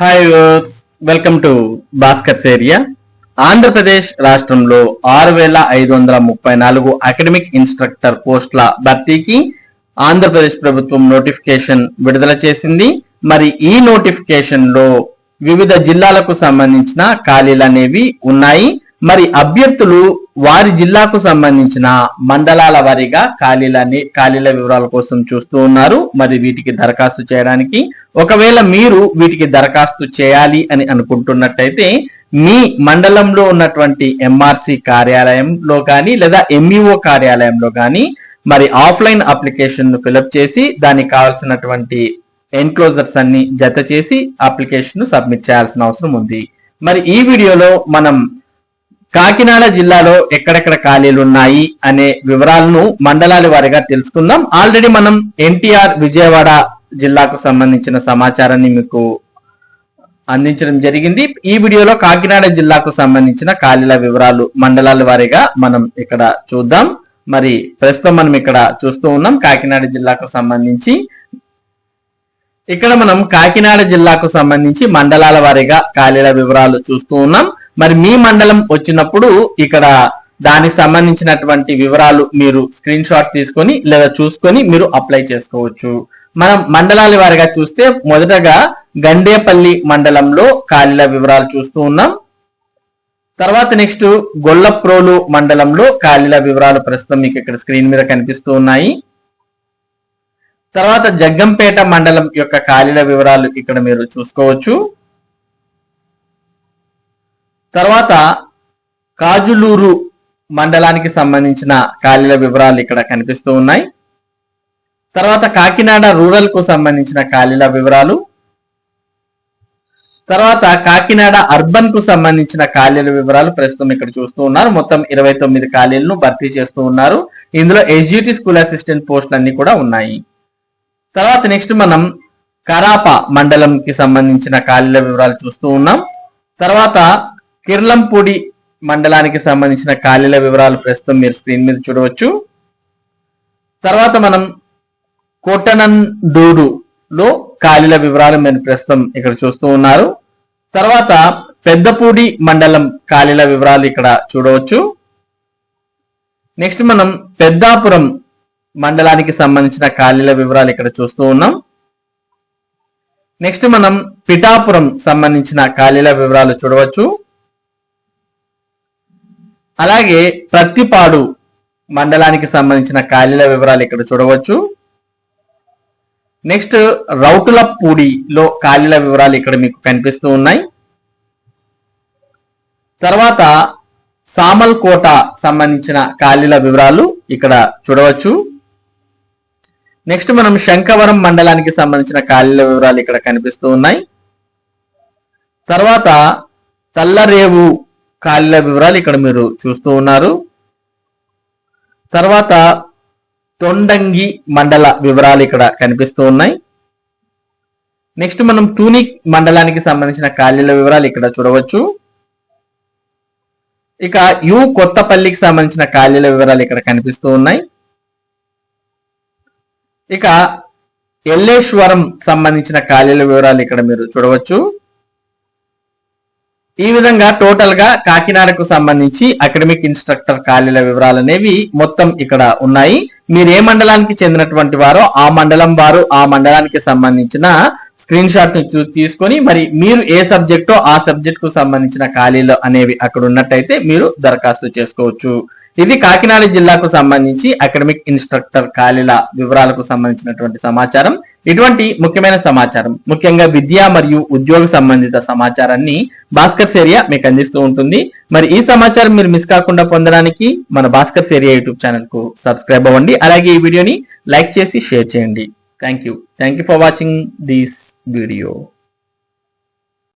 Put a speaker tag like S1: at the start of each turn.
S1: Hi viewers, welcome to Bhaskar's area. Andhra Pradesh రాష్ట్రంలో 6534 academic instructor పోస్టుల భర్తీకి ఆంధ్రప్రదేశ్ ప్రభుత్వం నోటిఫికేషన్ విడుదల చేసింది. మరి ఈ నోటిఫికేషన్ లో వివిధ జిల్లాలకు సంబంధించిన ఖాళీలు అనేవి ఉన్నాయి. మరి అభ్యర్థులు వారి జిల్లాకు సంబంధించిన మండలాల వారీగా ఖాళీల వివరాల కోసం చూస్తూ ఉన్నారు. మరి వీటికి దరఖాస్తు చేయడానికి ఒకవేళ మీరు వీటికి దరఖాస్తు చేయాలి అని అనుకుంటున్నట్టయితే మీ మండలంలో ఉన్నటువంటి ఎంఆర్సి కార్యాలయంలో కానీ లేదా ఎంఈఓ కార్యాలయంలో కానీ మరి ఆఫ్లైన్ అప్లికేషన్ ను ఫిలప్ చేసి దానికి కావాల్సినటువంటి ఎన్క్లోజర్స్ అన్ని జత చేసి అప్లికేషన్ ను సబ్మిట్ చేయాల్సిన అవసరం ఉంది. మరి ఈ వీడియోలో మనం కాకినాడ జిల్లాలో ఎక్కడెక్కడ ఖాళీలు ఉన్నాయి అనే వివరాలను మండలాల వారీగా తెలుసుకుందాం. ఆల్రెడీ మనం ఎన్టీఆర్ విజయవాడ జిల్లాకు సంబంధించిన సమాచారాన్ని మీకు అందించడం జరిగింది. ఈ వీడియోలో కాకినాడ జిల్లాకు సంబంధించిన ఖాళీల వివరాలు మండలాల వారీగా మనం ఇక్కడ చూద్దాం. మరి ప్రస్తుతం మనం ఇక్కడ చూస్తూ ఉన్నాం కాకినాడ జిల్లాకు సంబంధించి. ఇక్కడ మనం కాకినాడ జిల్లాకు సంబంధించి మండలాల వారీగా ఖాళీల వివరాలు చూస్తూ ఉన్నాం. మరి మీ మండలం వచ్చినప్పుడు ఇక్కడ దానికి సంబంధించినటువంటి వివరాలు మీరు స్క్రీన్ షాట్ తీసుకొని లేదా చూసుకొని మీరు అప్లై చేసుకోవచ్చు. మనం మండలాల వారిగా చూస్తే మొదటగా గండేపల్లి మండలంలో ఖాళీల వివరాలు చూస్తూ ఉన్నాం. తర్వాత నెక్స్ట్ గొల్లప్రోలు మండలంలో ఖాళీల వివరాలు ప్రస్తుతం మీకు ఇక్కడ స్క్రీన్ మీద కనిపిస్తూ ఉన్నాయి. తర్వాత జగ్గంపేట మండలం యొక్క ఖాళీల వివరాలు ఇక్కడ మీరు చూసుకోవచ్చు. తర్వాత కాజులూరు మండలానికి సంబంధించిన ఖాళీల వివరాలు ఇక్కడ కనిపిస్తూ ఉన్నాయి. తర్వాత కాకినాడ రూరల్ కు సంబంధించిన ఖాళీల వివరాలు, తర్వాత కాకినాడ అర్బన్ కు సంబంధించిన ఖాళీల వివరాలు ప్రస్తుతం ఇక్కడ చూస్తూ ఉన్నారు. మొత్తం 29 ఖాళీలను భర్తీ చేస్తూ ఉన్నారు. ఇందులో ఎస్జిటి స్కూల్ అసిస్టెంట్ పోస్టులు అన్ని కూడా ఉన్నాయి. తర్వాత నెక్స్ట్ మనం కరాప మండలంకి సంబంధించిన ఖాళీల వివరాలు చూస్తూ ఉన్నాం. తర్వాత కిర్లంపూడి మండలానికి సంబంధించిన ఖాళీల వివరాలు ప్రస్తుతం మీరు స్క్రీన్ మీద చూడవచ్చు. తర్వాత మనం కోటనందూరులో ఖాళీల వివరాలు మీరు ప్రస్తుతం ఇక్కడ చూస్తూ ఉన్నారు. తర్వాత పెద్దపూడి మండలం ఖాళీల వివరాలు ఇక్కడ చూడవచ్చు. నెక్స్ట్ మనం పెద్దాపురం మండలానికి సంబంధించిన ఖాళీల వివరాలు ఇక్కడ చూస్తూ ఉన్నాం. నెక్స్ట్ మనం పిఠాపురం సంబంధించిన ఖాళీల వివరాలు చూడవచ్చు. అలాగే ప్రత్తిపాడు మండలానికి సంబంధించిన ఖాళీల వివరాలు ఇక్కడ చూడవచ్చు. నెక్స్ట్ రౌతులపూడిలో ఖాళీల వివరాలు ఇక్కడ మీకు కనిపిస్తూ ఉన్నాయి. తర్వాత సామల్కోట సంబంధించిన ఖాళీల వివరాలు ఇక్కడ చూడవచ్చు. నెక్స్ట్ మనం శంఖవరం మండలానికి సంబంధించిన ఖాళీల వివరాలు ఇక్కడ కనిపిస్తూ ఉన్నాయి. తర్వాత తల్లరేవు ఖాళీల వివరాలు ఇక్కడ మీరు చూస్తూ ఉన్నారు. తర్వాత తొండంగి మండల వివరాలు ఇక్కడ కనిపిస్తూ ఉన్నాయి. నెక్స్ట్ మనం తూనిక్ మండలానికి సంబంధించిన ఖాళీల వివరాలు ఇక్కడ చూడవచ్చు. ఇక కొత్తపల్లికి సంబంధించిన ఖాళీల వివరాలు ఇక్కడ కనిపిస్తూ ఉన్నాయి. ఇక ఎల్లేశ్వరం సంబంధించిన ఖాళీల వివరాలు ఇక్కడ మీరు చూడవచ్చు. ఈ విధంగా టోటల్ గా కాకినాడకు సంబంధించి అకాడమిక్ ఇన్స్ట్రక్టర్ ఖాళీల వివరాలు అనేవి మొత్తం ఇక్కడ ఉన్నాయి. మీరు ఏ మండలానికి చెందినటువంటి వారో ఆ మండలం వారు ఆ మండలానికి సంబంధించిన స్క్రీన్ షాట్ ని తీసుకొని మరి మీరు ఏ సబ్జెక్టో ఆ సబ్జెక్ట్ కు సంబంధించిన ఖాళీలు అనేవి అక్కడ ఉన్నట్టయితే మీరు దరఖాస్తు చేసుకోవచ్చు. ఇది కాకినాడ జిల్లాకు సంబంధించి అకాడమిక్ ఇన్స్ట్రక్టర్ ఖాళీల వివరాలకు సంబంధించినటువంటి సమాచారం. ఇటువంటి ముఖ్యమైన సమాచారం, ముఖ్యంగా విద్య మరియు ఉద్యోగ సంబంధిత సమాచారాన్ని భాస్కర్స్ ఏరియా మీకు అందిస్తూ ఉంటుంది. మరి ఈ సమాచారం మీరు మిస్ కాకుండా పొందడానికి మన భాస్కర్స్ ఏరియా యూట్యూబ్ ఛానల్ కు సబ్స్క్రైబ్ అవ్వండి. అలాగే ఈ వీడియోని లైక్ చేసి షేర్ చేయండి. Thank you for watching this video.